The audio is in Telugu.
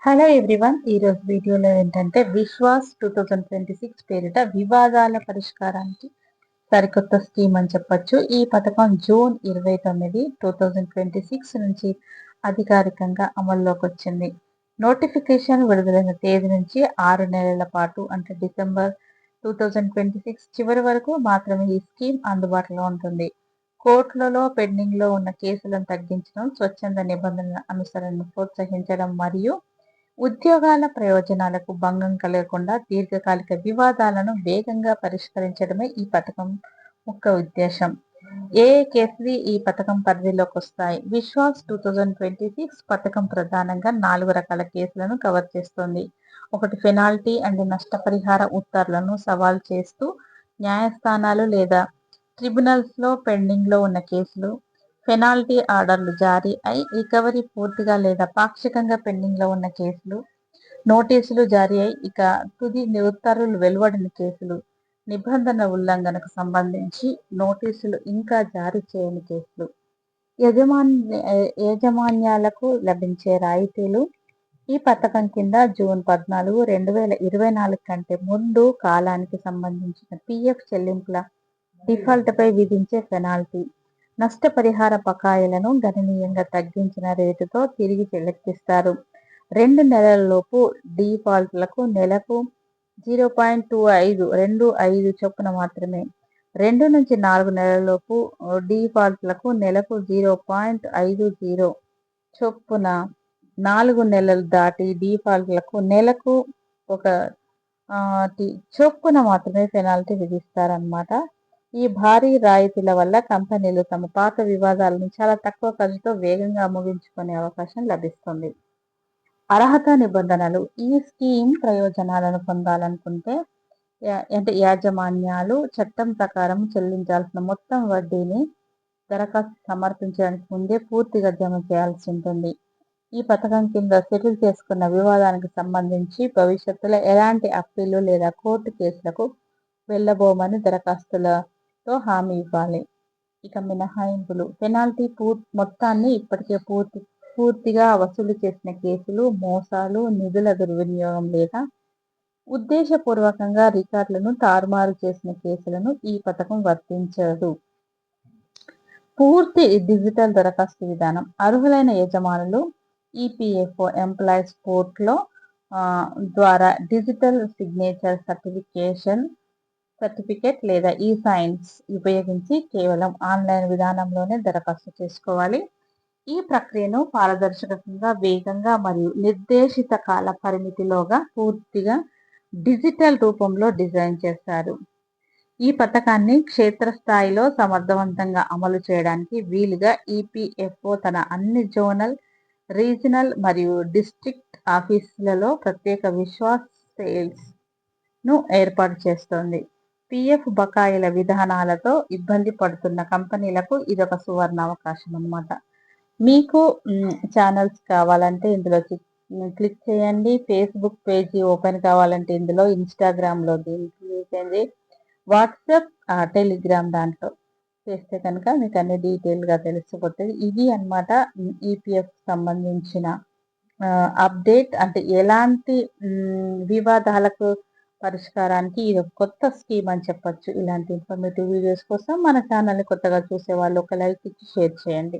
Hello everyone. ఈరోజు వీడియోలో ఏంటంటే విశ్వాస్ 2026 పేరిట వివాదాల పరిష్కారానికి సరికొత్త స్కీమ్ అని చెప్పొచ్చు. ఈ పథకం జూన్ 29, 2026 నుంచి అధికారికంగా అమల్లోకి వచ్చింది. నోటిఫికేషన్ విడుదలైన తేదీ నుంచి 6 నెలల పాటు అంటే డిసెంబర్ 2026 చివరి వరకు మాత్రమే ఈ స్కీమ్ అందుబాటులో ఉంటుంది. కోర్టులలో పెండింగ్లో ఉన్న కేసులను తగ్గించడం, స్వచ్ఛంద నిబంధనల అనుసరణను ప్రోత్సహించడం మరియు ఉద్యోగాల ప్రయోజనాలకు భంగం కలగకుండా దీర్ఘకాలిక వివాదాలను వేగంగా పరిష్కరించడమే ఈ పథకం ముఖ్య ఉద్దేశం. ఏ కేసులు ఈ పథకం పరిధిలోకి వస్తాయి? విశ్వాస్ 2026 పథకం ప్రధానంగా 4 రకాల కేసులను కవర్ చేస్తుంది. ఒకటి, పెనాల్టీ అండ్ నష్టపరిహార ఉత్తర్వులను సవాల్ చేస్తూ న్యాయస్థానాలు లేదా ట్రిబ్యునల్స్లో పెండింగ్లో ఉన్న కేసులు. పెనాల్టీ ఆర్డర్లు జారీ అయి రికవరీ పూర్తిగా లేదా పాక్షికంగా పెండింగ్లో ఉన్న కేసులు. నోటీసులు జారీ అయి ఇక తుది ఉత్తర్వులు వెలువడిన కేసులు. నిబంధన ఉల్లంఘనకు సంబంధించి నోటీసులు ఇంకా జారీ చేయని కేసులు. యాజమాన్యాలకు లభించే రాయితీలు. ఈ పథకం కింద జూన్ 14, 2024 కంటే ముందు కాలానికి సంబంధించిన పిఎఫ్ చెల్లింపుల డిఫాల్ట్పై విధించే పెనాల్టీ. నష్టపరిహార బకాయిలను గణనీయంగా తగ్గించిన రేటుతో తిరిగి చెల్లిస్తారు. 2 నెలలలోపు డిఫాల్ట్లకు నెలకు 0.25 చొప్పున మాత్రమే. 2 నుంచి 4 నెలలలోపు డిఫాల్ట్లకు నెలకు 0.50 చొప్పున. 4 నెలలు దాటి డిఫాల్ట్లకు నెలకు 1 చొప్పున మాత్రమే పెనాల్టీ విధిస్తారన్నమాట. ఈ భారీ రాయితీల వల్ల కంపెనీలు తమ పాత వివాదాలను చాలా తక్కువ ఖర్చుతో వేగంగా ముగించుకునే అవకాశం లభిస్తుంది. అర్హత నిబంధనలు. ఈ స్కీమ్ ప్రయోజనాలను పొందాలనుకుంటే యాజమాన్యాలు చట్టం ప్రకారం చెల్లించాల్సిన మొత్తం వడ్డీని దరఖాస్తు సమర్పించడానికి ముందే పూర్తిగా జమ చేయాల్సి ఉంటుంది. ఈ పథకం కింద సెటిల్ చేసుకున్న వివాదానికి సంబంధించి భవిష్యత్తులో ఎలాంటి అప్పీలు లేదా కోర్టు కేసులకు వెళ్ళబోమని దరఖాస్తులతో హామీ ఇవ్వాలి. ఇక మినహాయింపులు. పెనాల్టీ మొత్తాన్ని ఇప్పటికే పూర్తిగా వసూలు చేసిన కేసులు, మోసాలు, నిధుల దుర్వినియోగం లేదా ఉద్దేశపూర్వకంగా రికార్డులను తారుమారు చేసిన కేసులను ఈ పథకం వర్తించదు. పూర్తి డిజిటల్ దరఖాస్తు విధానం. అర్హులైన యజమానులు ఈపీఎఫ్ఓ ఎంప్లాయీస్ పోర్టల్లో ద్వారా డిజిటల్ సిగ్నేచర్ సర్టిఫికేట్ లేదా ఈ సైన్స్ ఉపయోగించి కేవలం ఆన్లైన్ విధానంలోనే దరఖాస్తు చేసుకోవాలి. ఈ ప్రక్రియను పారదర్శకంగా, వేగంగా మరియు నిర్దేశిత కాల పరిమితిలోగా పూర్తిగా డిజిటల్ రూపంలో డిజైన్ చేశారు. ఈ పథకాన్ని క్షేత్రస్థాయిలో సమర్థవంతంగా అమలు చేయడానికి వీలుగా ఈపీఎఫ్ఓ తన అన్ని జోనల్, రీజనల్ మరియు డిస్ట్రిక్ట్ ఆఫీసులలో ప్రత్యేక విశ్వాస్ సెల్స్ను ఏర్పాటు చేస్తోంది. పిఎఫ్ బకాయిల విధానాలతో ఇబ్బంది పడుతున్న కంపెనీలకు ఇదొక సువర్ణ అవకాశం అన్నమాట. మీకు ఛానల్స్ కావాలంటే ఇందులో క్లిక్ చేయండి. ఫేస్బుక్ పేజీ ఓపెన్ కావాలంటే ఇందులో, ఇన్స్టాగ్రామ్లో దీనికి చేయండి, వాట్సాప్, టెలిగ్రామ్ దాంట్లో చేస్తే కనుక మీకు అన్ని డీటెయిల్గా తెలిసిపోతుంది. ఇది అన్నమాట ఈపీఎఫ్ సంబంధించిన అప్డేట్. అంటే ఎలాంటి వివాదాలకు పరిష్కారానికి ఇది ఒక కొత్త స్కీమ్ అని చెప్పొచ్చు. ఇలాంటి ఇన్ఫర్మేటివ్ వీడియోస్ కోసం మన ఛానల్ని కొత్తగా చూసే వాళ్ళు ఒక లైక్ ఇచ్చి షేర్ చేయండి.